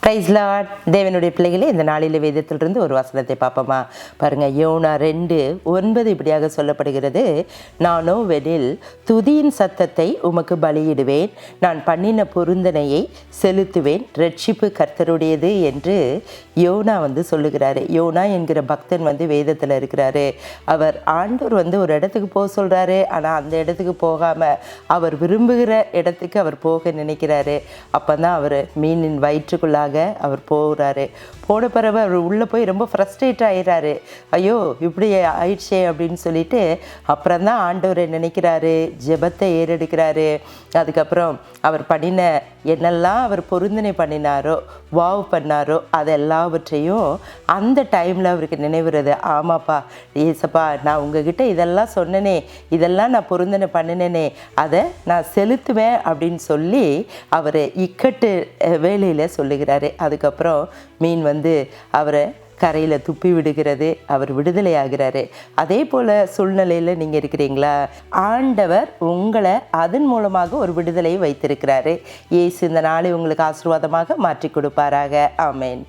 Price Lord. தேவனுடைய பிள்ளைகளே, இந்த நாளில் வேதத்திலிருந்து ஒரு வசனத்தை பார்ப்போமா? பாருங்கள், யோனா 2:9 இப்படியாக சொல்லப்படுகிறது. நானோவெனில் துதியின் சத்தத்தை உமக்கு பலியிடுவேன், நான் பண்ணின பொருந்தனையை செலுத்துவேன், ரட்சிப்பு கர்த்தருடையது என்று யோனா சொல்லுகிறாரு. யோனா என்கிற பக்தன் வேதத்தில் இருக்கிறாரு. அவர் ஆண்டவர் ஒரு இடத்துக்கு போக சொல்கிறாரு. ஆனால் அந்த இடத்துக்கு போகாமல் அவர் விரும்புகிற இடத்துக்கு அவர் போக நினைக்கிறாரு. அப்போ தான் அவர் மீனின் வயிற்றுக்குள்ளாக அவர் போகிறாரு. போன பிறகு அவர் உள்ளே போய் ரொம்ப ஃப்ரஸ்ட்ரேட் ஆகிடுறாரு. ஐயோ இப்படி ஆயிடுச்சே அப்படின்னு சொல்லிட்டு அப்புறம் தான் ஆண்டவரை நினைக்கிறாரு, ஜெபத்தை ஏறெடுக்கிறாரு. அதுக்கப்புறம் அவர் பண்ணின என்னெல்லாம் அவர் பொருந்தனை பண்ணினாரோ, வாவ் பண்ணாரோ, அது எல்லாவற்றையும் அந்த டைமில் அவருக்கு நினைவுறது. ஆமாப்பா ஏசப்பா, நான் உங்ககிட்ட இதெல்லாம் சொன்னனே, இதெல்லாம் நான் பொருந்தனை பண்ணினேனே, அதை நான் செலுத்துவேன் அப்படின்னு சொல்லி அவர் இக்கட்டு வேலையில் சொல்லுகிறாரு. அதுக்கப்புறம் மீன் அவரை கரையில் துப்பி விடுகிறது. அவர் விடுதலை ஆகிறாரு. அதே போல் சூழ்நிலையில் நீங்கள் இருக்கிறீங்களா? ஆண்டவர் உங்களை அதன் மூலமாக ஒரு விடுதலையை வைத்திருக்கிறாரு. இயேசு இந்த நாளை உங்களுக்கு ஆசீர்வாதமாக மாற்றி கொடுப்பாராக. ஆமேன்.